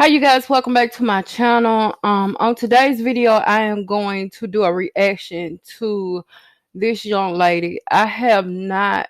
Hi you guys, welcome back to my channel. On today's video I am going to do a reaction to this young lady. It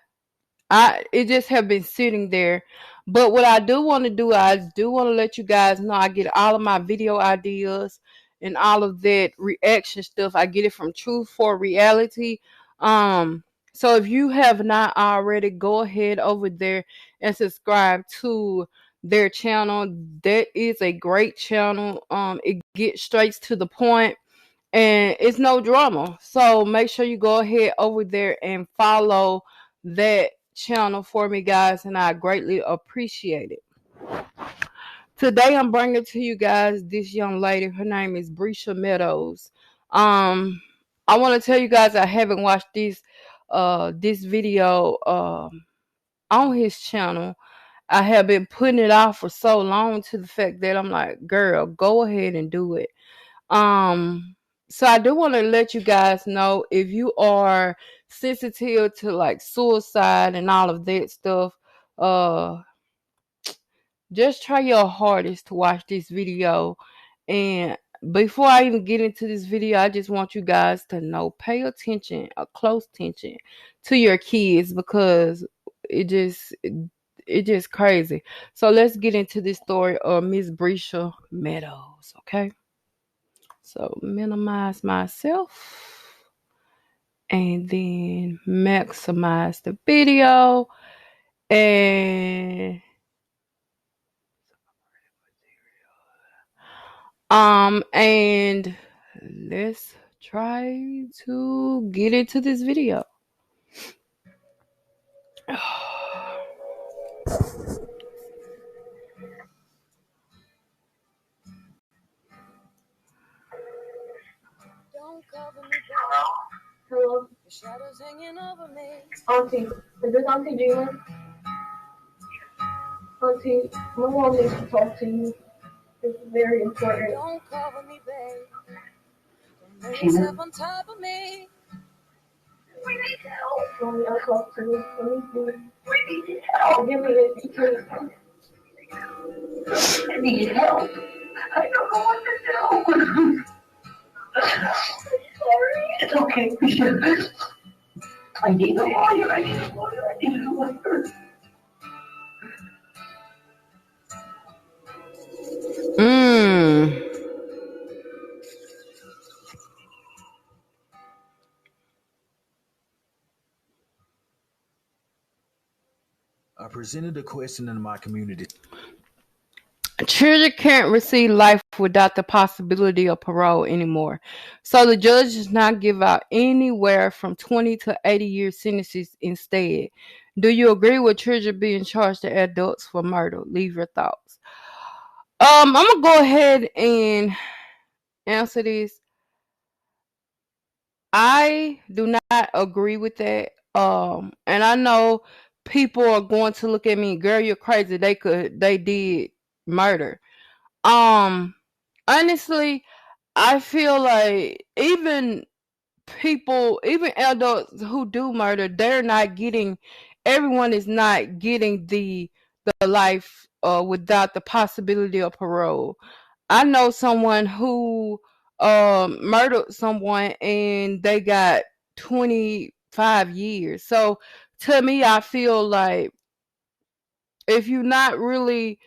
just have been sitting there, but what I do want to do, I do want to let you guys know I get all of my video ideas and all of that reaction stuff. I get it from Truth for Reality. So if you have not already, go ahead over there and subscribe to their channel. That is a great channel. It gets straight to the point and it's no drama. So make sure you go ahead over there and follow that channel for me, guys, and I greatly appreciate it. Today I'm bringing to you guys this young lady. Her name is Bresha Meadows. I want to tell you guys I haven't watched this video on his channel. I have been putting it off for so long, to the fact that I'm like, girl, go ahead and do it. So I do want to let you guys know, if you are sensitive to like suicide and all of that stuff, just try your hardest to watch this video. And before I even get into this video, I just want you guys to know, pay attention, a close attention to your kids, because it just crazy. So let's get into this story of Miss Bresha Meadows, okay? So minimize myself and then maximize the video, and and let's try to get into this video. Don't cover me, baby. Hello? The shadows hanging over me. Auntie, is this Auntie Gina? Auntie, my mom needs to talk to you. It's very important. Don't cover me, babe. Don't lay yourself on top of me. We need help. Mommy, I'll talk to you. We need help. Give me this because I need help. I don't know what to do. Sorry. It's okay. I need a lawyer. I need a lawyer. I presented a question in my community. Children can't receive life without the possibility of parole anymore. So the judge does not give out anywhere from 20 to 80 year sentences instead. Do you agree with children being charged to adults for murder? Leave your thoughts. I'm gonna go ahead and answer this. I do not agree with that. And I know people are going to look at me, girl, you're crazy. They did murder. Honestly, I feel like even adults who do murder, everyone is not getting the life without the possibility of parole. I know someone who murdered someone and they got 25 years. So to me, I feel like if you're not really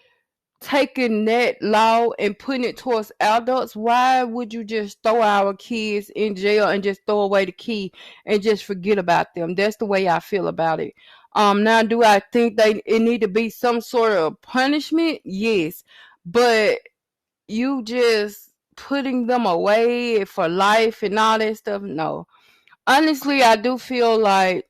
taking that law and putting it towards adults, why would you just throw our kids in jail and just throw away the key and just forget about them? That's the way I feel about it. Now, do I think it need to be some sort of punishment? Yes, but you just putting them away for life and all that stuff, no. Honestly, I do feel like,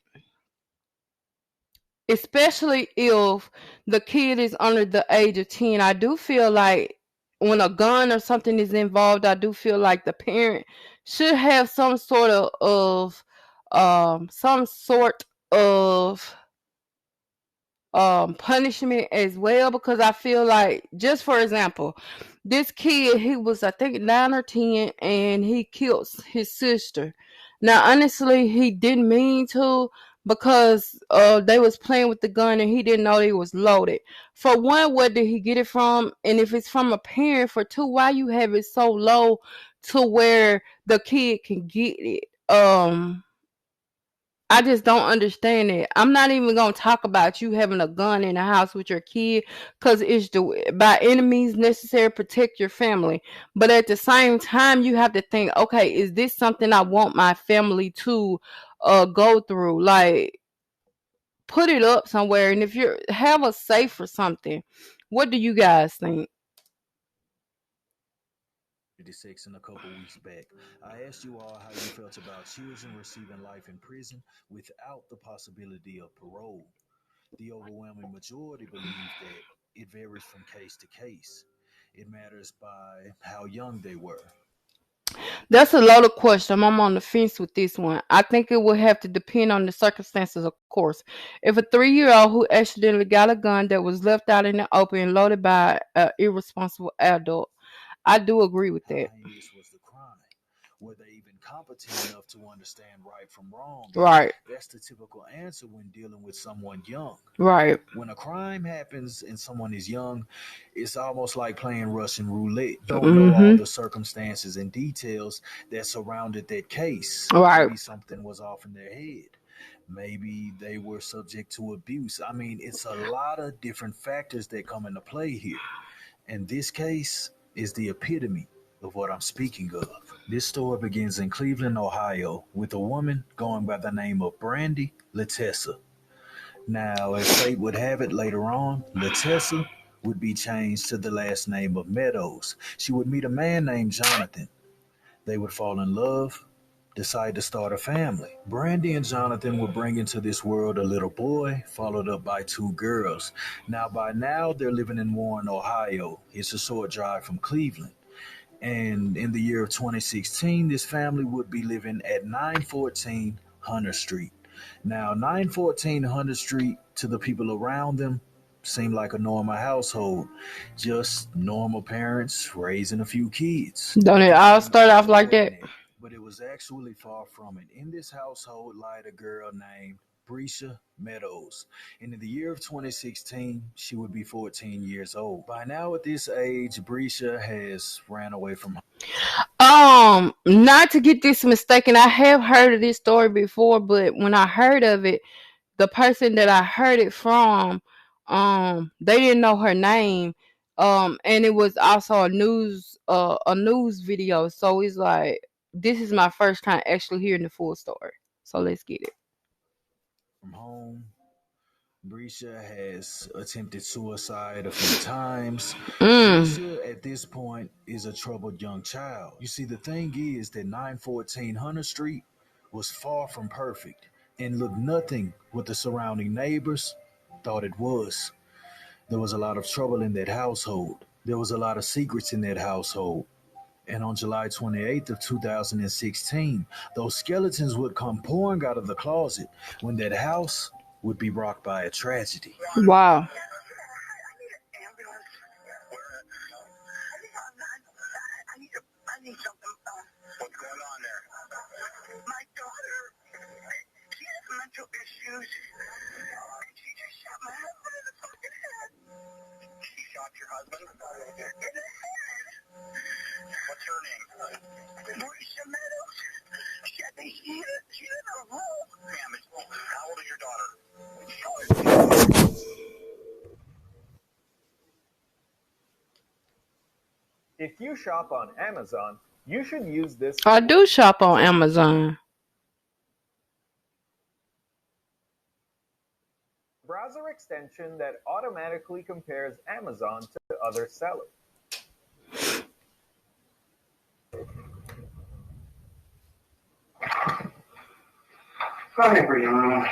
especially if the kid is under the age of 10, I do feel like when a gun or something is involved, I do feel like the parent should have some sort of punishment as well, because I feel like, just for example, this kid, he was, I think, 9 or 10, and he killed his sister. Now honestly, he didn't mean to, because they was playing with the gun and he didn't know it was loaded. For one, where did he get it from? And if it's from a parent, for two, why you have it so low to where the kid can get it? I just don't understand it. I'm not even gonna talk about you having a gun in the house with your kid, because it's the by any means necessary protect your family. But at the same time, you have to think, okay, is this something I want my family to go through? Like, put it up somewhere, and if you have a safe or something. What do you guys think? 56 and a couple weeks back. I asked you all how you felt about children receiving life in prison without the possibility of parole. The overwhelming majority believe that it varies from case to case. It matters by how young they were. That's a loaded question. I'm on the fence with this one. I think it would have to depend on the circumstances, of course. If a 3-year old who accidentally got a gun that was left out in the open and loaded by an irresponsible adult, I do agree with How that. heinous was the crime? Were they even competent enough to understand right from wrong? And Right, that's the typical answer when dealing with someone young. right. When a crime happens and someone is young, it's almost like playing Russian roulette. Don't know all Mm-hmm. the circumstances and details that surrounded that case. Right. Maybe something was off in their head. Maybe they were subject to abuse. I mean, it's a lot of different factors that come into play here. And this case is the epitome of what I'm speaking of. This story begins in Cleveland, Ohio, with a woman going by the name of Brandy Latessa. Now, as fate would have it later on, Latessa would be changed to the last name of Meadows. She would meet a man named Jonathan. They would fall in love, decide to start a family. Brandy and Jonathan would bring into this world a little boy, followed up by two girls. Now, by now, they're living in Warren, Ohio. It's a short drive from Cleveland. And in the year of 2016, this family would be living at 914 Hunter Street. Now, 914 Hunter Street to the people around them seemed like a normal household, just normal parents raising a few kids. Don't it all Everything start looked off like that? ordinary, but it was actually far from it. In this household lied a girl named Bresha Meadows. And in the year of 2016, she would be 14 years old. By now, at this age, Bresha has ran away from Not to get this mistaken, I have heard of this story before, but when I heard of it, the person that I heard it from, they didn't know her name. And it was also a news video. So it's like this is my first time actually hearing the full story. So let's get it. home. Bresha has attempted suicide a few times. Mm. Bresha, at this point, is a troubled young child. You see, the thing is that 914 Hunter Street was far from perfect and looked nothing what the surrounding neighbors thought it was. There was a lot of trouble in that household. There was a lot of secrets in that household. And on July 28th of 2016, those skeletons would come pouring out of the closet when that house would be rocked by a tragedy. Wow. I need something. What's going on there? My daughter, she has mental issues. And she just shot my husband in the fucking head. She shot your husband? In the head. What's her name? Bresha Meadows. I think she's in a hole. Damn it. How old is your daughter? If you shop on Amazon, you should use this I do shop on Amazon. browser extension that automatically compares Amazon to other sellers. Hi, everyone.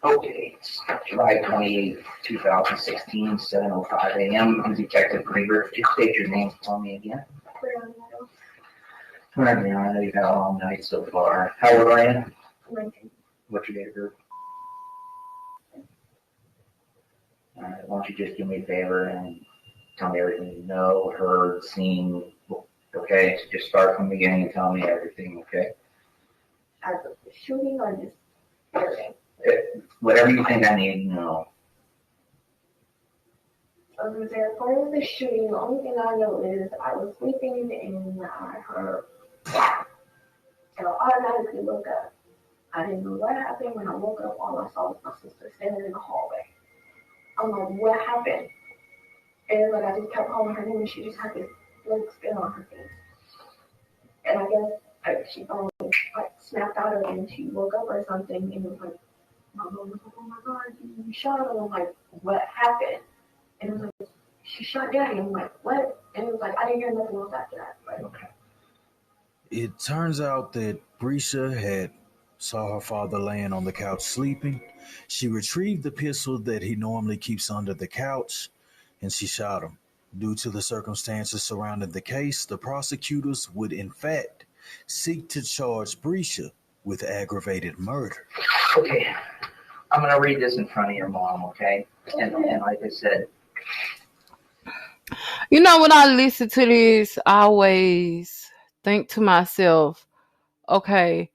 Okay, it's July 28th, 2016, 7:05 a.m. I'm Detective Griever. Just state your name for me again. Alright, I know you've had a long night so far. How old are you? 19. What's your date of birth? Alright, why don't you just do me a favor and tell me everything you know, heard, seen. Okay, so just start from the beginning and tell me everything, okay? as of the shooting or just everything? Whatever you think I need to know. I was gonna say, as far as the shooting, the only thing I know is I was sleeping and I heard and I automatically woke up. I didn't know what happened. When I woke up, all I saw was my sister standing in the hallway. I'm like, what happened? And like I just kept calling her name and she just had this blank spin on her face. And I guess she finally like snapped out of it and she woke up or something and it was like my mom was like, oh my god, you shot her. I'm like, what happened? And it was like, she shot daddy. I'm like, what? And it was like, I didn't hear nothing else after that. Like, okay. It turns out that Bresha had saw her father laying on the couch sleeping. She retrieved the pistol that he normally keeps under the couch, and she shot him. Due to the circumstances surrounding the case, the prosecutors would in fact seek to charge Bresha with aggravated murder. Okay, I'm going to read this in front of your mom, okay? And like I said, You know, when I listen to this, I always think to myself, okay,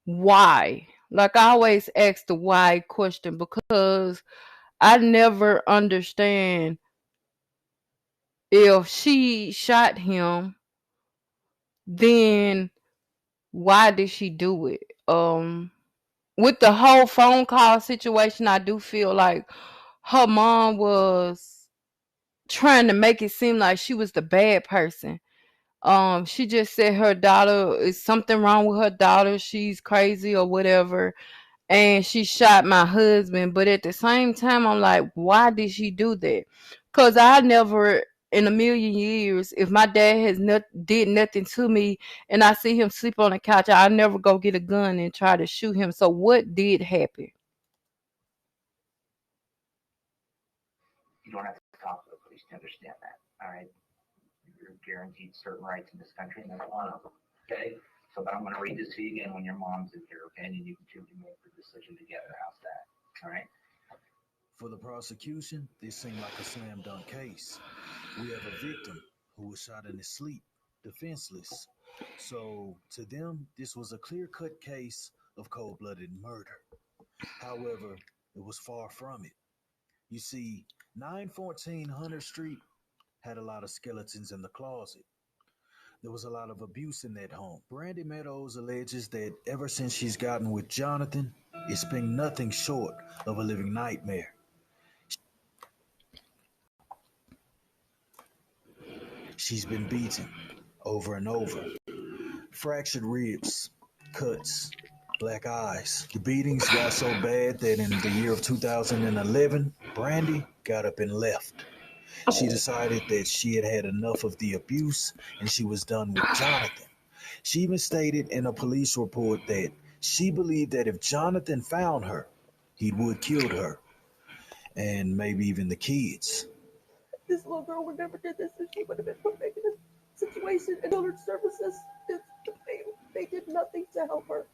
why? Like, I always ask the why question because I never understand if she shot him, then why did she do it? With the whole phone call situation, I do feel like her mom was trying to make it seem like she was the bad person. She just said her daughter is something wrong with her daughter. She's crazy or whatever. And she shot my husband. But at the same time, I'm like, why did she do that? Because I never in a million years, if my dad has did nothing to me and I see him sleep on the couch, I'll never go get a gun and try to shoot him. So what did happen? you don't have to talk to the police to understand that, all right? You're guaranteed certain rights in this country, and that's one of them, okay? So, but I'm going to read this to you again when your mom's in here, okay? And you can choose to make the decision together. How's that? All right? For the prosecution, this seemed like a slam dunk case. We have a victim who was shot in his sleep, defenseless. So, to them, this was a clear cut case of cold blooded murder. However, it was far from it. You see, 914 Hunter Street had a lot of skeletons in the closet. There was a lot of abuse in that home. Brandy Meadows alleges that ever since she's gotten with Jonathan, it's been nothing short of a living nightmare. She's been beaten over and over, fractured ribs, cuts, black eyes. The beatings got so bad that in the year of 2011, Brandy got up and left. She decided that she had had enough of the abuse and she was done with Jonathan. She even stated in a police report that she believed that if Jonathan found her, he would kill her and maybe even the kids. This little girl would never did this if she would have been put back in this situation. And children's services, they did nothing to help her.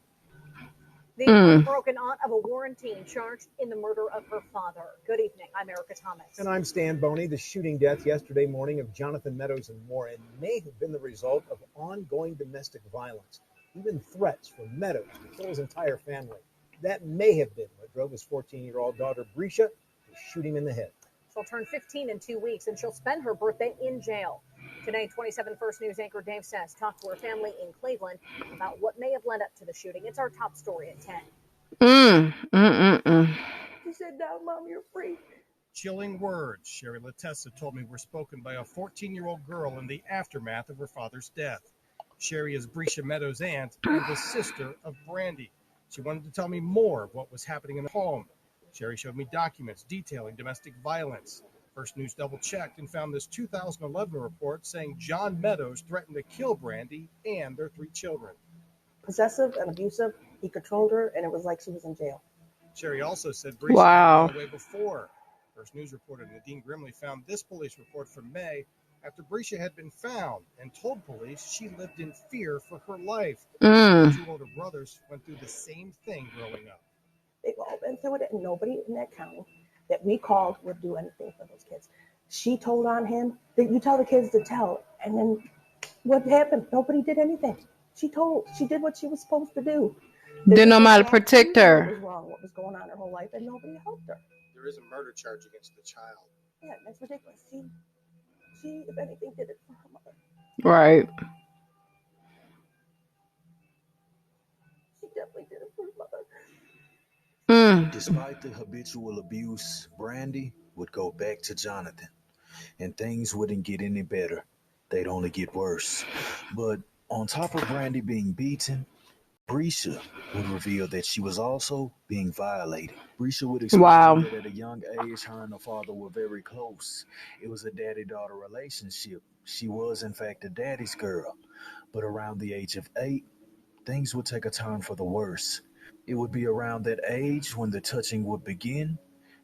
The unbroken aunt of a Warren teen charged in the murder of her father. Good evening. I'm Erica Thomas. And I'm Stan Boney. The shooting death yesterday morning of Jonathan Meadows and Warren may have been the result of ongoing domestic violence, even threats from Meadows to kill his entire family. That may have been what drove his 14-year-old daughter, Bresha, to shoot him in the head. She'll turn 15 in 2 weeks, and she'll spend her birthday in jail. Today, 27 First News anchor Dave Sass talked to her family in Cleveland about what may have led up to the shooting. It's our top story at 10. She said, now, Mom, you're free. Chilling words, Sherry Latessa told me, were spoken by a 14-year-old girl in the aftermath of her father's death. Sherry is Bresha Meadows' aunt and the sister of Brandy. She wanted to tell me more of what was happening in the home. Sherry showed me documents detailing domestic violence. First News double-checked and found this 2011 report saying John Meadows threatened to kill Brandy and their 3 children. Possessive and abusive. He controlled her, and it was like she was in jail. Sherry also said Bresha had gone away before. First News reporter Nadine Grimley found this police report from May after Bresha had been found and told police she lived in fear for her life. Her 2 older brothers went through the same thing growing up. They've all been through it, and nobody in that county that we called would do anything for those kids. She told on him that you tell the kids to tell, and then what happened? Nobody did anything. She did what she was supposed to do. Didn't know how to protect What her. was wrong, what was going on in her whole life, and nobody helped her. There is a murder charge against the child. Yeah, that's ridiculous. She, if anything, did it for her mother. Right. She definitely did it for her mother. Despite the habitual abuse, Brandy would go back to Jonathan, and things wouldn't get any better. They'd only get worse. But on top of Brandy being beaten, Bresha would reveal that she was also being violated. Bresha would explain that at a young age, her and her father were very close. It was a daddy-daughter relationship. She was, in fact, a daddy's girl. But around the age of 8, things would take a turn for the worse. It would be around that age when the touching would begin,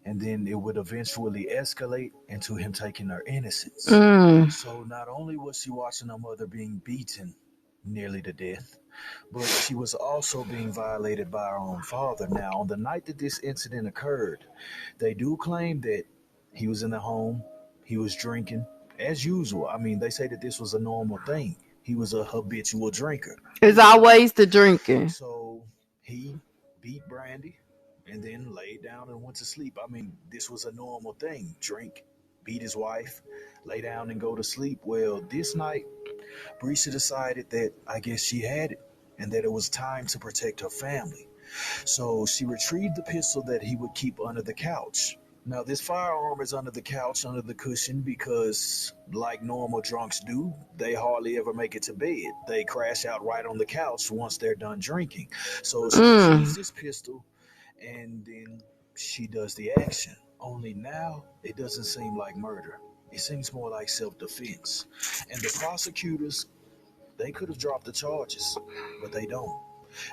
and then it would eventually escalate into him taking her innocence. So not only was she watching her mother being beaten nearly to death, but she was also being violated by her own father. Now, on the night that this incident occurred, they do claim that he was in the home, he was drinking, as usual. I mean, they say that this was a normal thing. He was a habitual drinker. It's always the drinking. So he beat Brandy and then laid down and went to sleep. I mean, this was a normal thing. Drink, beat his wife, lay down and go to sleep. Well, this night, Bresha decided that I guess she had it and that it was time to protect her family. So she retrieved the pistol that he would keep under the couch. Now, this firearm is under the couch, under the cushion, because like normal drunks do, they hardly ever make it to bed. They crash out right on the couch once they're done drinking. So she retrieves this pistol, and then she does the action. Only now, it doesn't seem like murder. It seems more like self-defense. And the prosecutors, they could have dropped the charges, but they don't.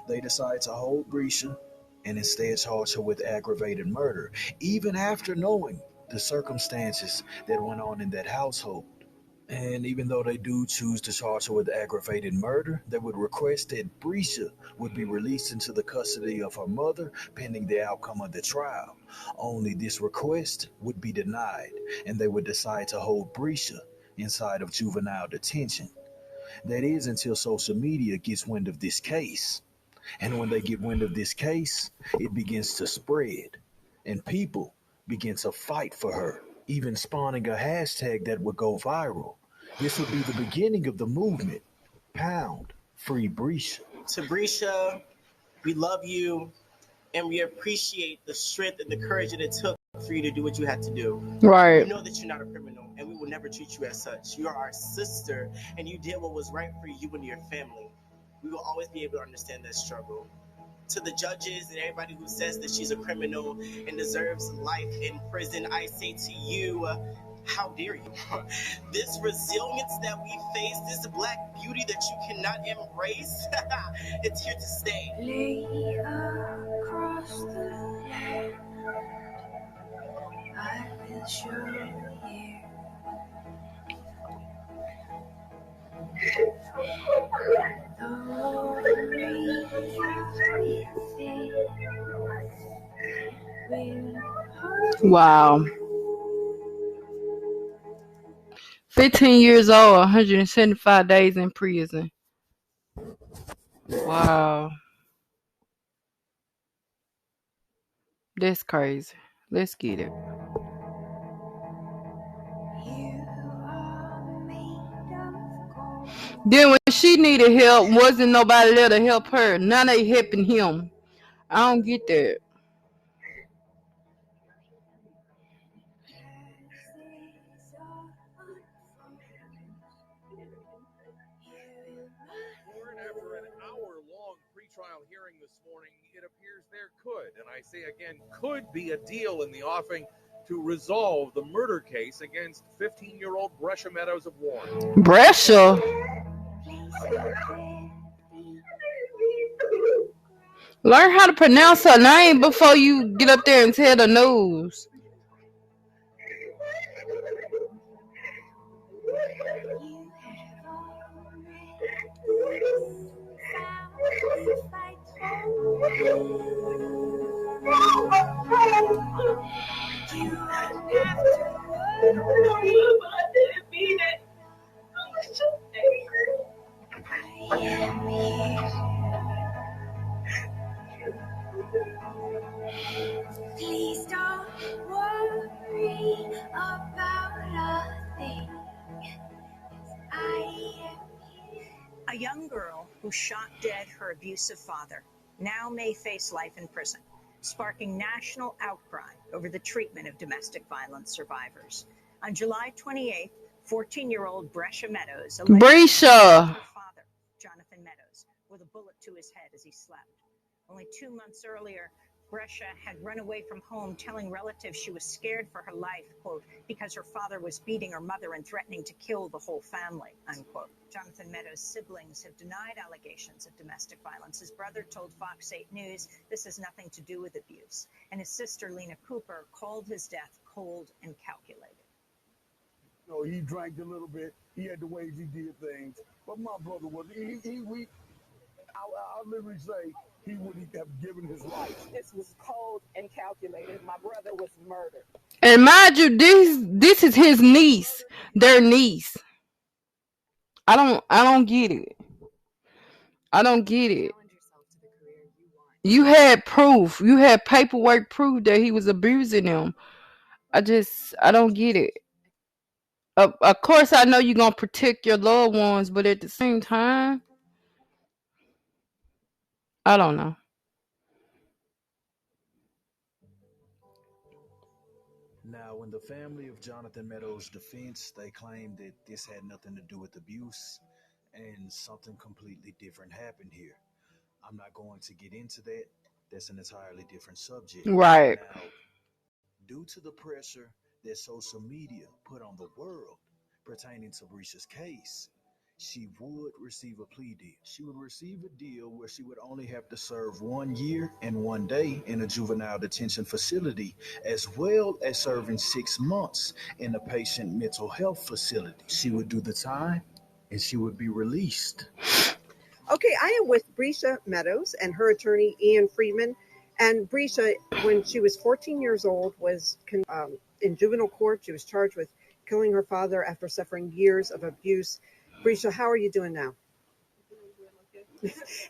They decide to hold Bresha and instead charge her with aggravated murder, even after knowing the circumstances that went on in that household. And even though they do choose to charge her with aggravated murder, they would request that Bresha would be released into the custody of her mother pending the outcome of the trial. Only this request would be denied, and they would decide to hold Bresha inside of juvenile detention. That is until social media gets wind of this case. And when they get wind of this case, it begins to spread. And people begin to fight for her, even spawning a hashtag that would go viral. This would be the beginning of the movement. Pound Free Bresha. To Bresha, we love you, and we appreciate the strength and the courage that it took for you to do what you had to do. Right. We know that you're not a criminal, and we will never treat you as such. You are our sister, and you did what was right for you and your family. We will always be able to understand that struggle. To the judges and everybody who says that she's a criminal and deserves life in prison, I say to you, how dare you? This resilience that we face, this black beauty that you cannot embrace, it's here to stay. Lay across the land, I will show you. Wow. 15 years old, 175 days in prison. Wow. That's crazy. Let's get it. Then when she needed help, wasn't nobody there to help her. Now they helping him. I don't get that. After an hour-long pretrial hearing this morning, it appears there could, and I say again, could be a deal in the offing to resolve the murder case against 15-year-old Bresha Meadows of Warren. Bresha? Learn how to pronounce her name before you get up there and tell the news. I am A young girl who shot dead her abusive father now may face life in prison, sparking national outcry over the treatment of domestic violence survivors. On July 28th, 14-year-old Bresha Meadows allegedly shot her father, Jonathan Meadows, with a bullet to his head as he slept. Only 2 months earlier, Bresha had run away from home, telling relatives she was scared for her life, quote, because her father was beating her mother and threatening to kill the whole family, unquote. Jonathan Meadows' siblings have denied allegations of domestic violence. His brother told Fox 8 News this has nothing to do with abuse. And his sister, Lena Cooper, called his death cold and calculated. You know, he drank a little bit. He had the ways he did things. But my brother was, I'll literally say, he would have given his life. This was cold and calculated. My brother was murdered. And mind you, this is his niece, their niece. I don't get it. I don't get it. You had proof. You had paperwork proof that he was abusing them. I don't get it. Of course, I know you're gonna protect your loved ones, but at the same time, I don't know. Now, when the family of Jonathan Meadows' defense, they claimed that this had nothing to do with abuse and something completely different happened here. I'm not going to get into that. That's an entirely different subject. Right. Now, due to the pressure that social media put on the world pertaining to Bresha's case, she would receive a plea deal. She would receive a deal where she would only have to serve 1 year and 1 day in a juvenile detention facility, as well as serving 6 months in a patient mental health facility. She would do the time and she would be released. Okay, I am with Bresha Meadows and her attorney, Ian Friedman. And Bresha, when she was 14 years old, was in juvenile court. She was charged with killing her father after suffering years of abuse. Bresha, how are you doing now?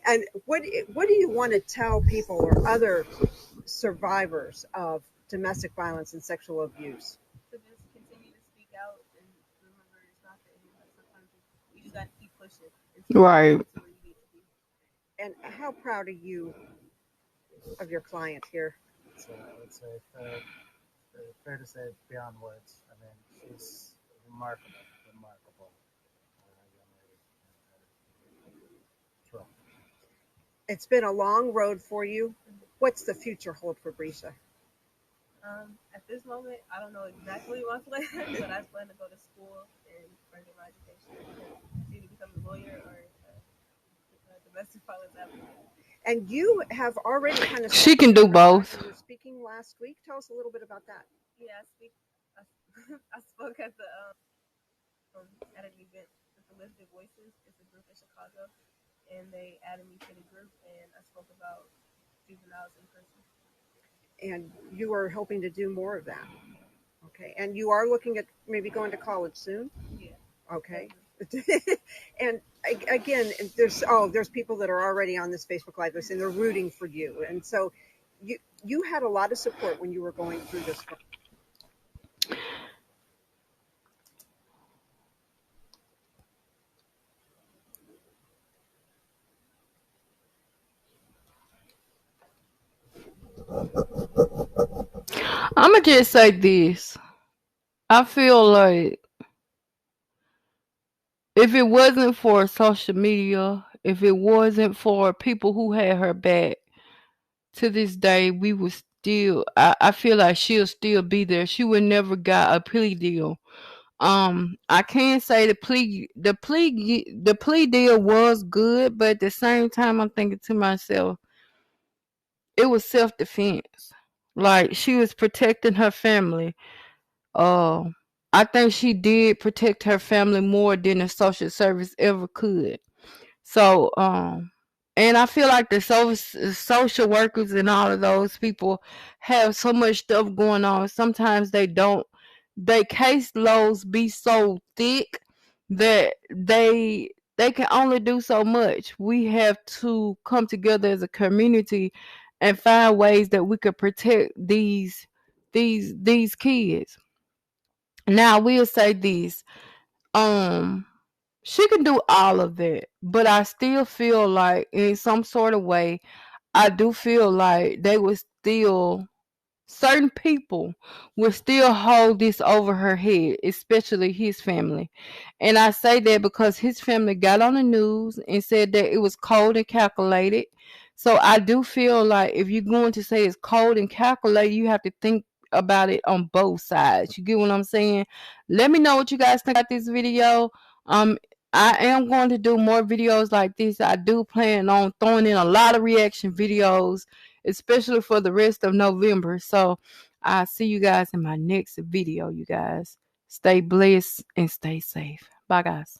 And what do you want to tell people or other survivors of domestic violence and sexual abuse? To just continue to speak out and remember it's not the end. Sometimes you just got to keep pushing. Right. And how proud are you of your client here? So I would say fair to say beyond words. I mean, she's remarkable. It's been a long road for you. What's the future hold for Bresha? At this moment, I don't know exactly my plan, but I plan to go to school and further my education, either become a lawyer or a domestic violence advocate. And you have already kind of... She can do both. You were speaking last week. Tell us a little bit about that. Yeah, I spoke at the at an event with the Lifted Voices. It's a group in Chicago, and they added me to the group, and I spoke about juveniles in prison. And you are hoping to do more of that. Okay. And you are looking at maybe going to college soon? Yeah. Okay. And again, there's people that are already on this Facebook Live and they're rooting for you. And so you had a lot of support when you were going through this. I'ma just say this. I feel like if it wasn't for social media, if it wasn't for people who had her back, to this day, we would still. I feel like she'll still be there. She would never got a plea deal. I can't say the plea deal was good, but at the same time, I'm thinking to myself, it was self defense. Like she was protecting her family. Uh, I think she did protect her family more than the social service ever could. So, and I feel like the social workers and all of those people have so much stuff going on. Sometimes they don't. They caseloads be so thick that they can only do so much. We have to come together as a community and find ways that we could protect these kids. Now I will say this. Um She can do all of that, but I still feel like in some sort of way, I do feel like they would still certain people will still hold this over her head, especially his family. And I say that because his family got on the news and said that it was cold and calculated. So I do feel like if you're going to say it's cold and calculated, you have to think about it on both sides. You get what I'm saying? Let me know what you guys think about this video. Um, I am going to do more videos like this. I do plan on throwing in a lot of reaction videos, especially for the rest of November. So I'll see you guys in my next video, you guys. Stay blessed and stay safe. Bye, guys.